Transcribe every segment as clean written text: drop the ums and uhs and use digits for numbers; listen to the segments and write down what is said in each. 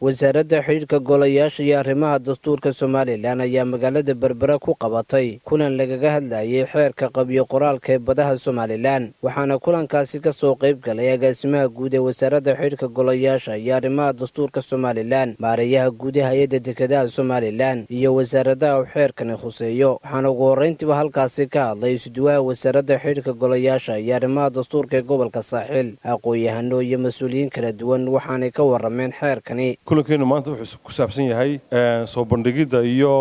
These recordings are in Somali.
wasaaradda xiriirka golayaasha iyo arrimaha dastuurka Somaliland ayaa magaalada Berbera ku qabatay kulan lagaga hadlayay xeerka qabyo qoraalka ee badaha Somaliland waxaana kulankaasi ka soo qayb galay agaasimaha guud ee wasaaradda xiriirka golayaasha iyo arrimaha dastuurka Somaliland maareeyaha guud ee hay'adda dekedaha Somaliland iyo wasaaradda xeerkan khuseeyo waxaana ugu horeyntiba halkaasi ka hadlay isduwaha wasaaradda xiriirka golayaasha iyo arrimaha dastuurka ee gobolka Saaxil aqoon-yahano iyo mas'uuliyiin kala duwan waxaana ka warameen xeerkani kulankeenu maanta wuxuu ku saabsan yahay soo bandhigida iyo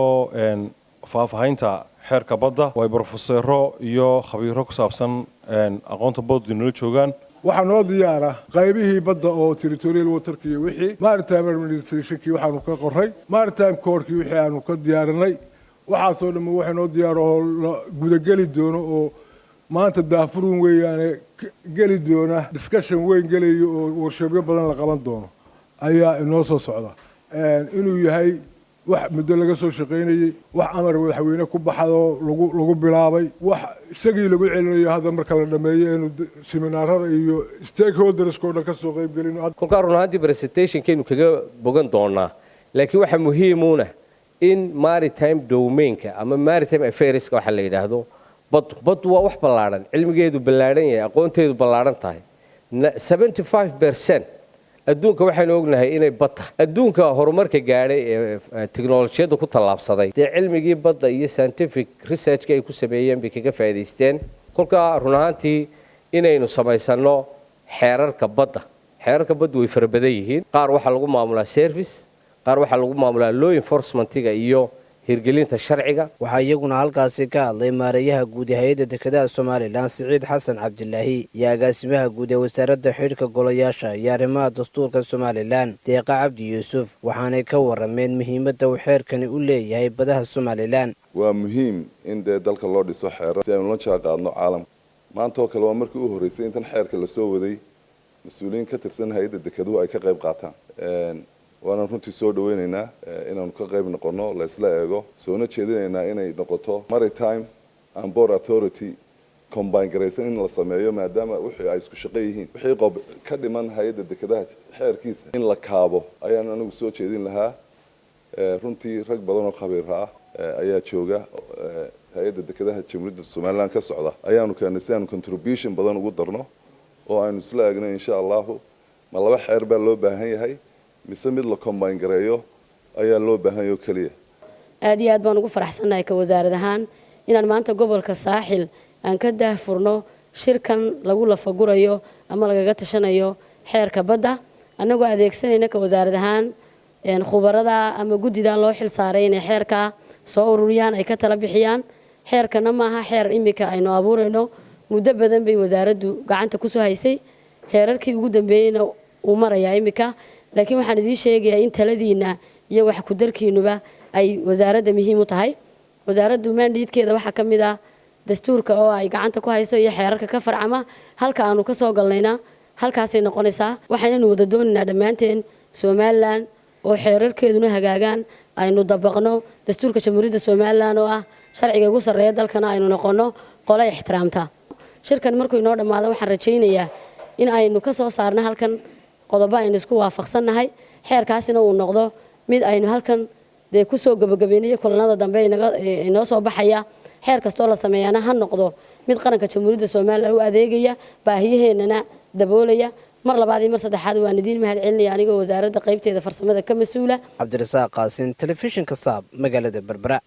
faahfaahinta xeerka badda way professoro iyo khabiiro ku saabsan aqoonta badda inoo joogaan waxaan noo diyaara qaybihii badda oo territorial waterka iyo wixii maritime administration waxaanu ka qoray maritime court wixii aanu ka diyaarinay waxaasoo dhan waxay noo diyaar oo gudageli doono oo maanta daafurun weeyaan geli doona discussion weyn gelayo oo warshabyo badan la qaban doono ayaa inoo soo socda inuu yahay wax muddo laga soo shaqeynayay wax amar madaxweyne ku baxado lagu bilaabay wax isagii lagu celinayo hadda marka la dhameeyo inuu seminaarada iyo stakeholderskoo dhan ka soo qayb gelino kolkaa run ahaantii presentationkeenu kaga bogan doonaa laakiin waxaa muhiimuuna in maritime domainka ama maritime affairska waxa la yidhaahdo baddu waa wax ballaadhan cilmigeedu ballaadhan yahay aqoonteedu ballaadhan tahay 75% adduunka waxaynu ognahay inay bad tahay adduunka horumarka gaadhay ee tiknoolajiyadda ku tallaabsaday dee cilmigii badda iyo scientific researchka ay ku sameeyeen bay kaga faa'iidaysteen kolkaa run ahaantii inaynu samaysanno xeerarka badda way fara badan yihiin qaar waxaa lagu maamulaa service qaar waxaa lagu maamulaa law enforcementiga iyo hirgelinta sharciga waxaa iyaguna halkaasi ka hadlay maareeyaha guud ee hay'adda dekedaha Somaliland Siciid Xasan Cabdilaahi iyo agaasimaha guud ee wasaaradda xiriirka golayaasha iyo arrimaha dastuurka Somaliland Deeqa Cabdi Yuusuf waxaanay ka warameen muhiimadda uu xeerkani u leeyahay badaha Somaliland waa muhiim in dalka loo dhiso xeerar si aynu la jaanqaadno caalamka maanta oo kale waa markii u horeysay intan xeerka la soo waday mas'uuliyiin ka tirsan hay'adda dekeduhu ay ka qayb qaataan waana runtii soo dhaweynaynaa inaanu ka qayb noqono la isla eego soona jeedinaynaa inay noqoto maritime and port authority combine garaysan in la sameeyo maadaama wixii ay isku shaqo yihiin wixii qob ka dhiman hay'adda dekedaha xeerkiisa in la kaabo ayaan anigu soo jeedin lahaa runtii rag badan oo khabiir ah ayaa jooga hay'adda dekedaha Jamhuuriyadda Somaliland ka socda ayaanu keenay si aanu contribution badan ugu darno oo aynu isla eegno insha Allah ma laba xeer baa loo baahan yahay mise mid la combine gareeyo ayaa loo baahan yahay kaliya aad iyo aad baan ugu faraxsanahay ka wasaarad ahaan inaan maanta gobolka Saaxil aan ka daahfurno shirkan lagu lafagurayo ama lagaga tashanayo xeerka badda anagoo adeegsanayna ka wasaarad ahaan khubarada ama gudida loo xil saaray inay xeerka soo ururiyaan ay ka tala bixiyaan xeerkana maaha xeer imika aynu abuurayno muddo badan bay wasaaraddu gacanta ku soo haysay heerarkii ugu dambeeyayna uu marayaa imika laakiin waxaan idin sheegayaa in taladiina iyo wax ku darkiinuba ay wasaaradda muhiim u tahay wasaaraddu mandatekeeda waxa ka mid ah dastuurka oo ay gacanta ku hayso iyo xeerarka ka farcama halka aanu ka soo galnayna halkaasay noqonaysaa waxaanaynu wada doonaynaa dhammaanteen Somaliland oo xeerarkeeduna hagaagaan aynu dabaqno dastuurka Jamhuuriyadda Somaliland oo ah sharciga ugu sarreeya dalkana aynu noqono qolo ixtiraamta shirkan markuu inoo dhamaado waxaan rajaynayaa in aynu ka soo saarno halkan qodobo aynu isku waafaqsanahay xeerkaasina uu noqdo mid aynu halkan ku soo gabagabeeyay kulanada dambe inoo soo baxaya xeer kasto la sameeyana ha noqdo mid qaranka Jamhuuriyadda Somaliland u adeegaya baahiyaheenana daboolaya mar labaad iyo mar saddexaad waan idin mahadcelinayaa anigoo wasaaradda qaybteeda farsamada ka mas'uula Cabdirasaaq Qaasin telefishinka Saab magaalada Berbera.